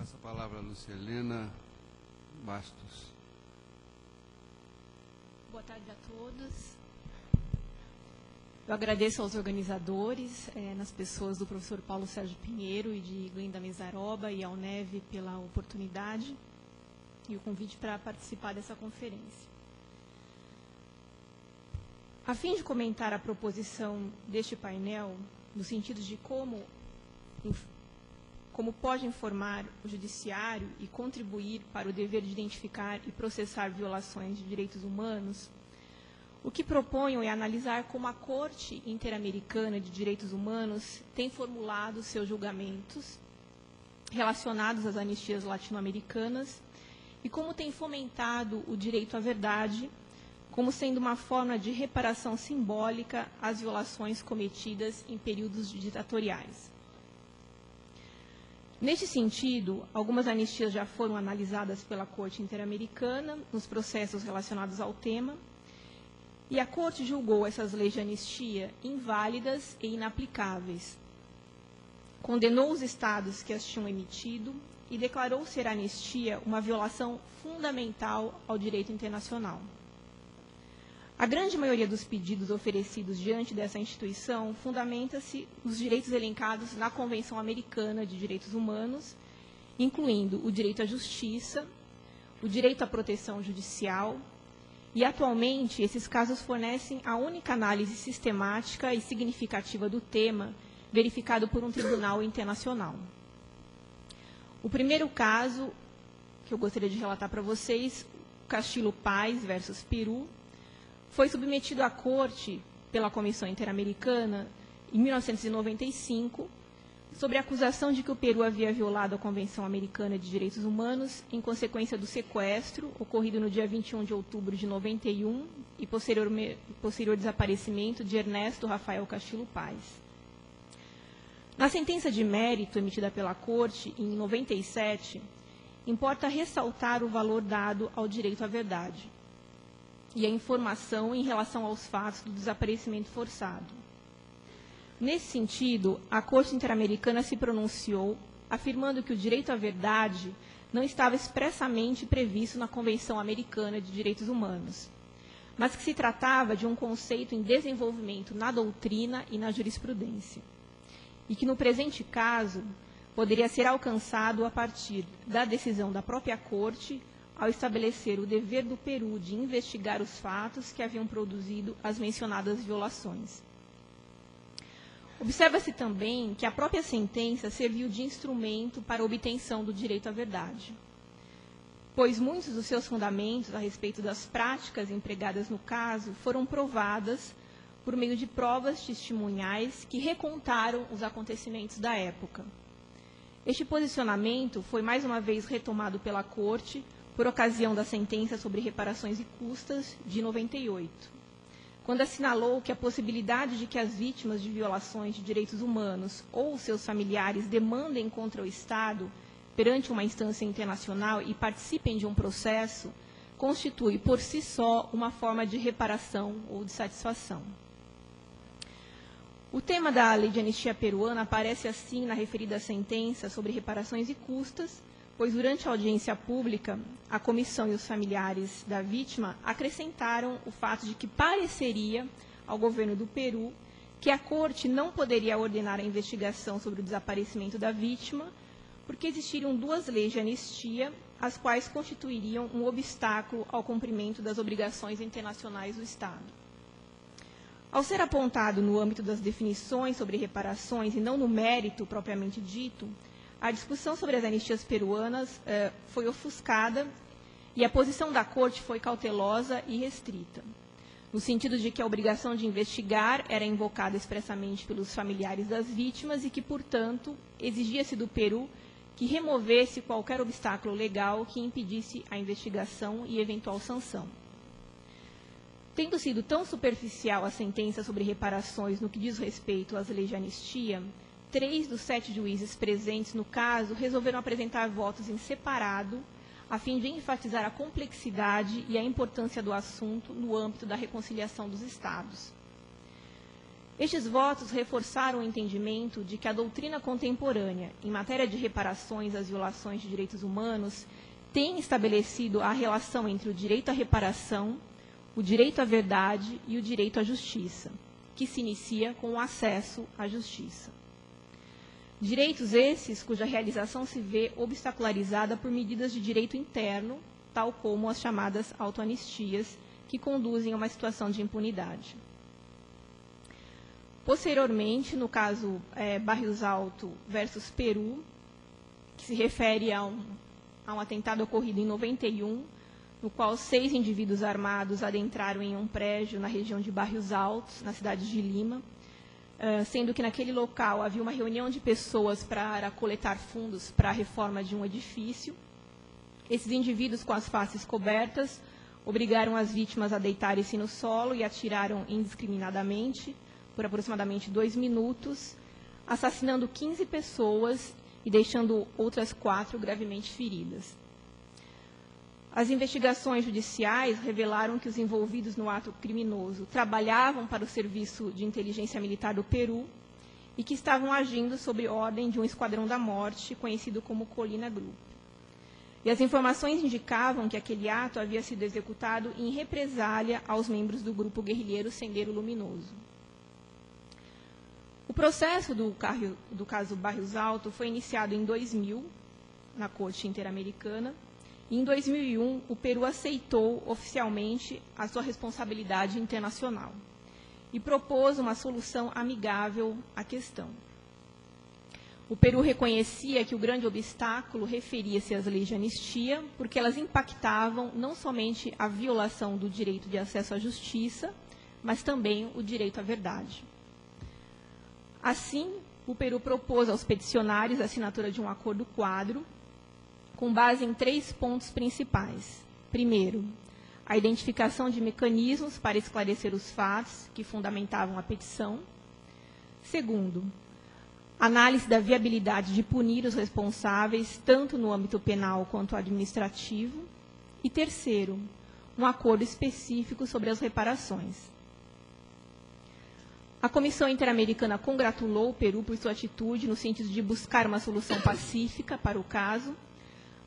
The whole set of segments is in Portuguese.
Passo a palavra a Lucielena Bastos. Boa tarde a todos. Eu agradeço aos organizadores, nas pessoas do professor Paulo Sérgio Pinheiro e de Glenda Mesaroba e ao Neve pela oportunidade e o convite para participar dessa conferência. A fim de comentar a proposição deste painel, no sentido de como pode informar o judiciário e contribuir para o dever de identificar e processar violações de direitos humanos, o que proponho é analisar como a Corte Interamericana de Direitos Humanos tem formulado seus julgamentos relacionados às anistias latino-americanas e como tem fomentado o direito à verdade como sendo uma forma de reparação simbólica às violações cometidas em períodos ditatoriais. Neste sentido, algumas anistias já foram analisadas pela Corte Interamericana nos processos relacionados ao tema, e a Corte julgou essas leis de anistia inválidas e inaplicáveis. Condenou os estados que as tinham emitido e declarou ser a anistia uma violação fundamental ao direito internacional. A grande maioria dos pedidos oferecidos diante dessa instituição fundamenta-se nos direitos elencados na Convenção Americana de Direitos Humanos, incluindo o direito à justiça, o direito à proteção judicial, e, atualmente, esses casos fornecem a única análise sistemática e significativa do tema verificado por um tribunal internacional. O primeiro caso que eu gostaria de relatar para vocês, Castillo Páez versus Peru, foi submetido à Corte pela Comissão Interamericana em 1995, sobre a acusação de que o Peru havia violado a Convenção Americana de Direitos Humanos em consequência do sequestro ocorrido no dia 21 de outubro de 91 e posterior desaparecimento de Ernesto Rafael Castillo Páez. Na sentença de mérito emitida pela Corte em 97, importa ressaltar o valor dado ao direito à verdade e à informação em relação aos fatos do desaparecimento forçado. Nesse sentido, a Corte Interamericana se pronunciou, afirmando que o direito à verdade não estava expressamente previsto na Convenção Americana de Direitos Humanos, mas que se tratava de um conceito em desenvolvimento na doutrina e na jurisprudência, e que, no presente caso, poderia ser alcançado a partir da decisão da própria Corte ao estabelecer o dever do Peru de investigar os fatos que haviam produzido as mencionadas violações. Observa-se também que a própria sentença serviu de instrumento para a obtenção do direito à verdade, pois muitos dos seus fundamentos a respeito das práticas empregadas no caso foram provadas por meio de provas testemunhais que recontaram os acontecimentos da época. Este posicionamento foi mais uma vez retomado pela Corte por ocasião da sentença sobre reparações e custas de 98. Quando assinalou que a possibilidade de que as vítimas de violações de direitos humanos ou seus familiares demandem contra o Estado perante uma instância internacional e participem de um processo, constitui por si só uma forma de reparação ou de satisfação. O tema da lei de anistia peruana aparece assim na referida sentença sobre reparações e custas, pois durante a audiência pública, a comissão e os familiares da vítima acrescentaram o fato de que pareceria ao governo do Peru que a Corte não poderia ordenar a investigação sobre o desaparecimento da vítima, porque existiriam duas leis de anistia, as quais constituiriam um obstáculo ao cumprimento das obrigações internacionais do Estado. Ao ser apontado no âmbito das definições sobre reparações e não no mérito propriamente dito, a discussão sobre as anistias peruanas foi ofuscada e a posição da Corte foi cautelosa e restrita, no sentido de que a obrigação de investigar era invocada expressamente pelos familiares das vítimas e que, portanto, exigia-se do Peru que removesse qualquer obstáculo legal que impedisse a investigação e eventual sanção. Tendo sido tão superficial a sentença sobre reparações no que diz respeito às leis de anistia, 3 dos 7 juízes presentes no caso resolveram apresentar votos em separado, a fim de enfatizar a complexidade e a importância do assunto no âmbito da reconciliação dos Estados. Estes votos reforçaram o entendimento de que a doutrina contemporânea, em matéria de reparações às violações de direitos humanos, tem estabelecido a relação entre o direito à reparação, o direito à verdade e o direito à justiça, que se inicia com o acesso à justiça. Direitos esses cuja realização se vê obstacularizada por medidas de direito interno, tal como as chamadas autoanistias, que conduzem a uma situação de impunidade. Posteriormente, no caso Barrios Alto versus Peru, que se refere a um atentado ocorrido em 91, no qual 6 indivíduos armados adentraram em um prédio na região de Barrios Altos, na cidade de Lima, sendo que naquele local havia uma reunião de pessoas para coletar fundos para a reforma de um edifício. Esses indivíduos, com as faces cobertas, obrigaram as vítimas a deitarem-se no solo e atiraram indiscriminadamente por aproximadamente 2 minutos, assassinando 15 pessoas e deixando outras 4 gravemente feridas. As investigações judiciais revelaram que os envolvidos no ato criminoso trabalhavam para o Serviço de Inteligência Militar do Peru e que estavam agindo sob ordem de um esquadrão da morte, conhecido como Colina Group. E as informações indicavam que aquele ato havia sido executado em represália aos membros do grupo guerrilheiro Sendero Luminoso. O processo do caso Barrios Alto foi iniciado em 2000, na Corte Interamericana, e em 2001 o Peru aceitou oficialmente a sua responsabilidade internacional e propôs uma solução amigável à questão. O Peru reconhecia que o grande obstáculo referia-se às leis de anistia, porque elas impactavam não somente a violação do direito de acesso à justiça, mas também o direito à verdade. Assim, o Peru propôs aos peticionários a assinatura de um acordo quadro, com base em 3 pontos principais. Primeiro, a identificação de mecanismos para esclarecer os fatos que fundamentavam a petição. Segundo, análise da viabilidade de punir os responsáveis, tanto no âmbito penal quanto administrativo. E terceiro, um acordo específico sobre as reparações. A Comissão Interamericana congratulou o Peru por sua atitude no sentido de buscar uma solução pacífica para o caso,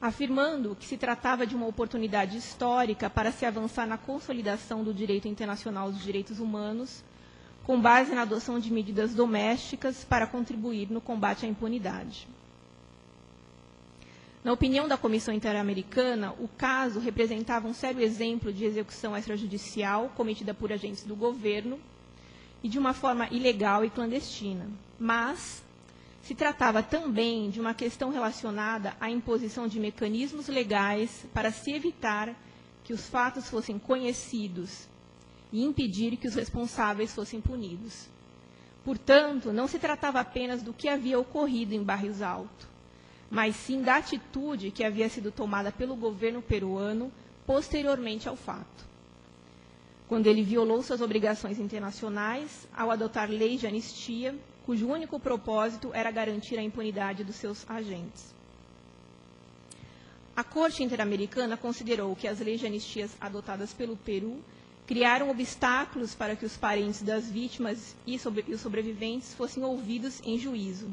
afirmando que se tratava de uma oportunidade histórica para se avançar na consolidação do direito internacional dos direitos humanos, com base na adoção de medidas domésticas para contribuir no combate à impunidade. Na opinião da Comissão Interamericana, o caso representava um sério exemplo de execução extrajudicial cometida por agentes do governo e de uma forma ilegal e clandestina, mas se tratava também de uma questão relacionada à imposição de mecanismos legais para se evitar que os fatos fossem conhecidos e impedir que os responsáveis fossem punidos. Portanto, não se tratava apenas do que havia ocorrido em Barrios Alto, mas sim da atitude que havia sido tomada pelo governo peruano posteriormente ao fato, quando ele violou suas obrigações internacionais ao adotar leis de anistia, cujo único propósito era garantir a impunidade dos seus agentes. A Corte Interamericana considerou que as leis de anistias adotadas pelo Peru criaram obstáculos para que os parentes das vítimas e os sobreviventes fossem ouvidos em juízo,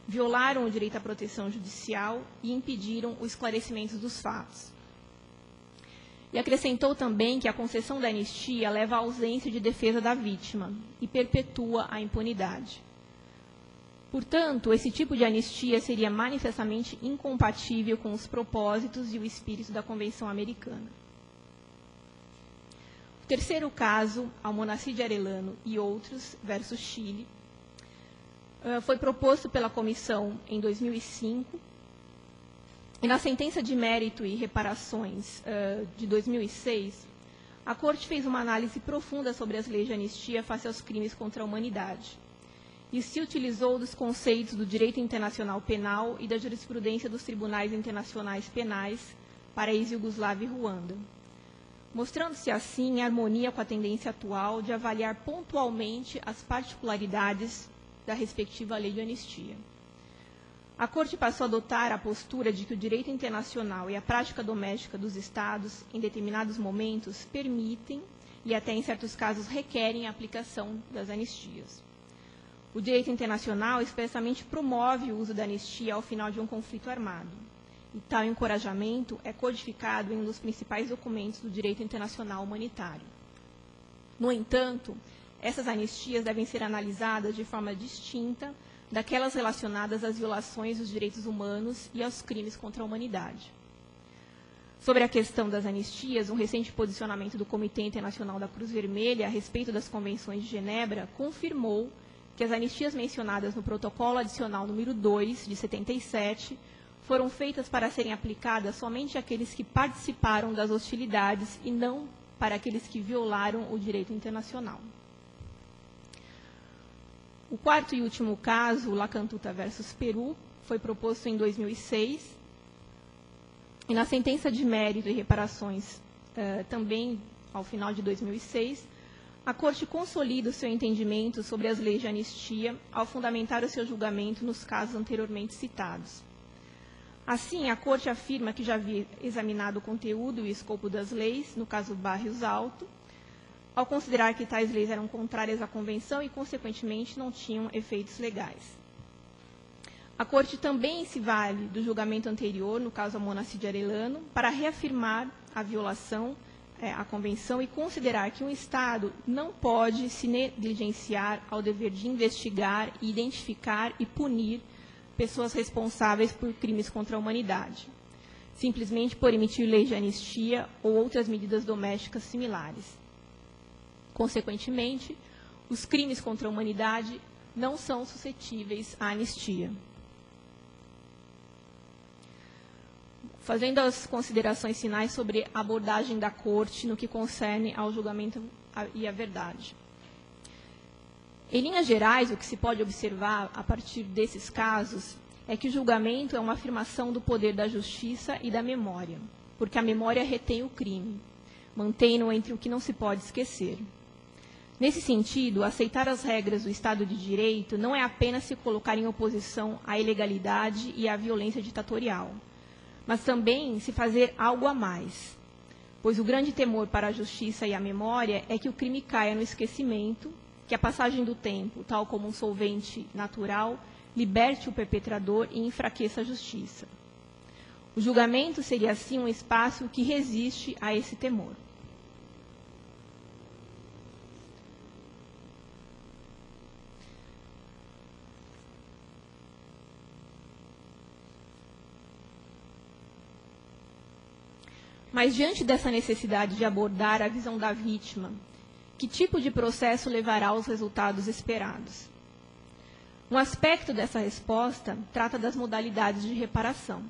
violaram o direito à proteção judicial e impediram o esclarecimento dos fatos. E acrescentou também que a concessão da anistia leva à ausência de defesa da vítima e perpetua a impunidade. Portanto, esse tipo de anistia seria manifestamente incompatível com os propósitos e o espírito da Convenção Americana. O terceiro caso, Almonacid Arellano e outros, versus Chile, foi proposto pela comissão em 2005, e na sentença de mérito e reparações de 2006, a Corte fez uma análise profunda sobre as leis de anistia face aos crimes contra a humanidade e se utilizou dos conceitos do direito internacional penal e da jurisprudência dos tribunais internacionais penais para a ex-Iugoslávia e Ruanda, mostrando-se assim em harmonia com a tendência atual de avaliar pontualmente as particularidades da respectiva lei de anistia. A Corte passou a adotar a postura de que o direito internacional e a prática doméstica dos Estados, em determinados momentos, permitem e até em certos casos requerem a aplicação das anistias. O direito internacional expressamente promove o uso da anistia ao final de um conflito armado, e tal encorajamento é codificado em um dos principais documentos do direito internacional humanitário. No entanto, essas anistias devem ser analisadas de forma distinta daquelas relacionadas às violações dos direitos humanos e aos crimes contra a humanidade. Sobre a questão das anistias, um recente posicionamento do Comitê Internacional da Cruz Vermelha a respeito das Convenções de Genebra confirmou que as anistias mencionadas no Protocolo Adicional número 2, de 77, foram feitas para serem aplicadas somente àqueles que participaram das hostilidades e não para aqueles que violaram o direito internacional. O quarto e último caso, o Lacantuta versus Peru, foi proposto em 2006, e na sentença de mérito e reparações, também ao final de 2006, a Corte consolida o seu entendimento sobre as leis de anistia ao fundamentar o seu julgamento nos casos anteriormente citados. Assim, a Corte afirma que já havia examinado o conteúdo e o escopo das leis, no caso Barrios Alto, ao considerar que tais leis eram contrárias à Convenção e, consequentemente, não tinham efeitos legais. A Corte também se vale do julgamento anterior, no caso Amonacid de Arellano, para reafirmar a violação à Convenção e considerar que um Estado não pode se negligenciar ao dever de investigar, identificar e punir pessoas responsáveis por crimes contra a humanidade, simplesmente por emitir leis de anistia ou outras medidas domésticas similares. Consequentemente, os crimes contra a humanidade não são suscetíveis à anistia. Fazendo as considerações finais sobre a abordagem da Corte no que concerne ao julgamento e à verdade. Em linhas gerais, o que se pode observar a partir desses casos é que o julgamento é uma afirmação do poder da justiça e da memória, porque a memória retém o crime, mantém-no entre o que não se pode esquecer. Nesse sentido, aceitar as regras do Estado de Direito não é apenas se colocar em oposição à ilegalidade e à violência ditatorial, mas também se fazer algo a mais, pois o grande temor para a justiça e a memória é que o crime caia no esquecimento, que a passagem do tempo, tal como um solvente natural, liberte o perpetrador e enfraqueça a justiça. O julgamento seria, assim, um espaço que resiste a esse temor. Mas, diante dessa necessidade de abordar a visão da vítima, que tipo de processo levará aos resultados esperados? Um aspecto dessa resposta trata das modalidades de reparação.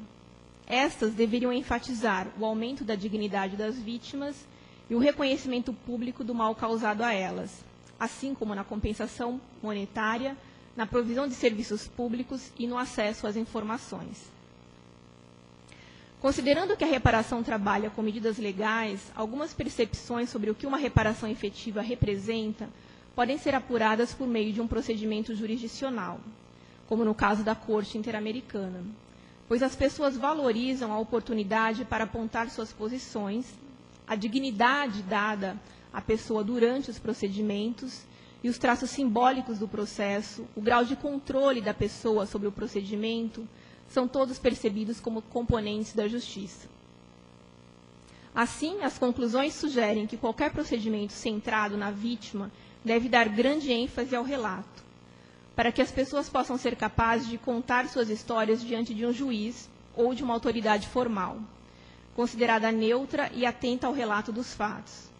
Estas deveriam enfatizar o aumento da dignidade das vítimas e o reconhecimento público do mal causado a elas, assim como na compensação monetária, na provisão de serviços públicos e no acesso às informações. Considerando que a reparação trabalha com medidas legais, algumas percepções sobre o que uma reparação efetiva representa podem ser apuradas por meio de um procedimento jurisdicional, como no caso da Corte Interamericana, pois as pessoas valorizam a oportunidade para apontar suas posições, a dignidade dada à pessoa durante os procedimentos e os traços simbólicos do processo, o grau de controle da pessoa sobre o procedimento, são todos percebidos como componentes da justiça. Assim, as conclusões sugerem que qualquer procedimento centrado na vítima deve dar grande ênfase ao relato, para que as pessoas possam ser capazes de contar suas histórias diante de um juiz ou de uma autoridade formal, considerada neutra e atenta ao relato dos fatos,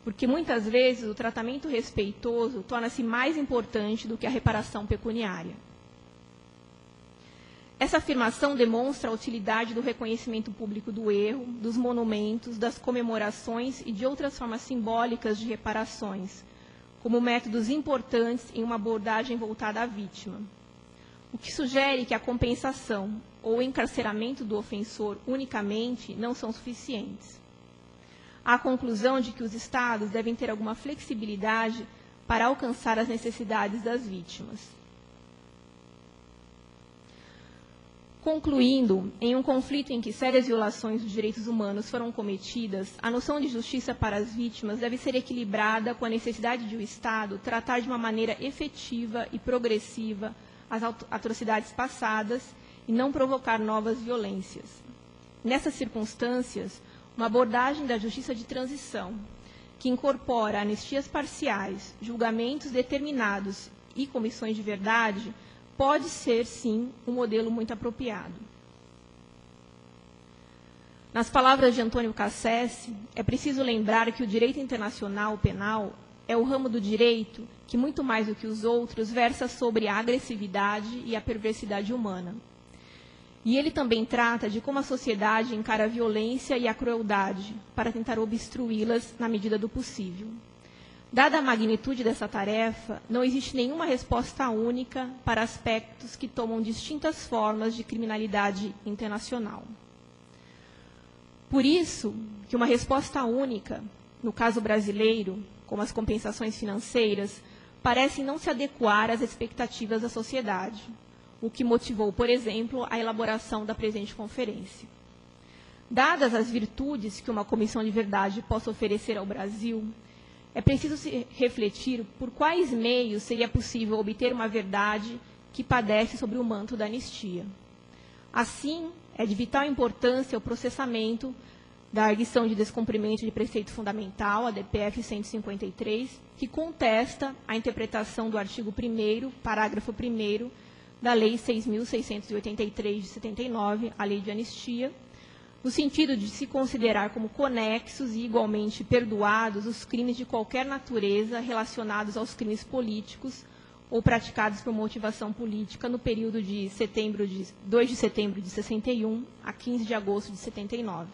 porque muitas vezes o tratamento respeitoso torna-se mais importante do que a reparação pecuniária. Essa afirmação demonstra a utilidade do reconhecimento público do erro, dos monumentos, das comemorações e de outras formas simbólicas de reparações, como métodos importantes em uma abordagem voltada à vítima, o que sugere que a compensação ou o encarceramento do ofensor unicamente não são suficientes. Há a conclusão de que os Estados devem ter alguma flexibilidade para alcançar as necessidades das vítimas. Concluindo, em um conflito em que sérias violações dos direitos humanos foram cometidas, a noção de justiça para as vítimas deve ser equilibrada com a necessidade de o Estado tratar de uma maneira efetiva e progressiva as atrocidades passadas e não provocar novas violências. Nessas circunstâncias, uma abordagem da justiça de transição, que incorpora anistias parciais, julgamentos determinados e comissões de verdade, pode ser, sim, um modelo muito apropriado. Nas palavras de Antônio Cassese, é preciso lembrar que o direito internacional penal é o ramo do direito que, muito mais do que os outros, versa sobre a agressividade e a perversidade humana. E ele também trata de como a sociedade encara a violência e a crueldade para tentar obstruí-las na medida do possível. Dada a magnitude dessa tarefa, não existe nenhuma resposta única para aspectos que tomam distintas formas de criminalidade internacional. Por isso, que uma resposta única, no caso brasileiro, como as compensações financeiras, parece não se adequar às expectativas da sociedade, o que motivou, por exemplo, a elaboração da presente conferência. Dadas as virtudes que uma comissão de verdade possa oferecer ao Brasil, é preciso se refletir por quais meios seria possível obter uma verdade que padece sobre o manto da anistia. Assim, é de vital importância o processamento da arguição de descumprimento de preceito fundamental, a DPF 153, que contesta a interpretação do artigo 1º, parágrafo 1º, da Lei 6.683 de 79, a Lei de Anistia, no sentido de se considerar como conexos e igualmente perdoados os crimes de qualquer natureza relacionados aos crimes políticos ou praticados por motivação política no período de 2 de setembro de 61 a 15 de agosto de 79.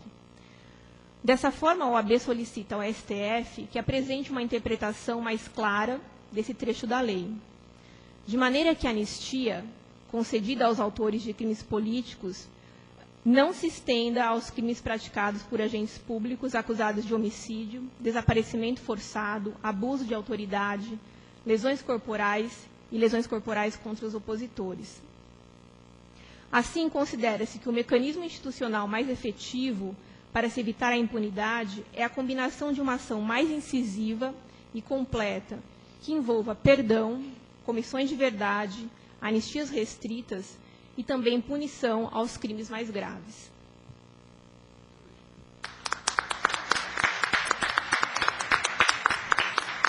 Dessa forma, a OAB solicita ao STF que apresente uma interpretação mais clara desse trecho da lei, de maneira que a anistia, concedida aos autores de crimes políticos, não se estenda aos crimes praticados por agentes públicos acusados de homicídio, desaparecimento forçado, abuso de autoridade, lesões corporais e lesões corporais contra os opositores. Assim, considera-se que o mecanismo institucional mais efetivo para se evitar a impunidade é a combinação de uma ação mais incisiva e completa, que envolva perdão, comissões de verdade, anistias restritas e também punição aos crimes mais graves.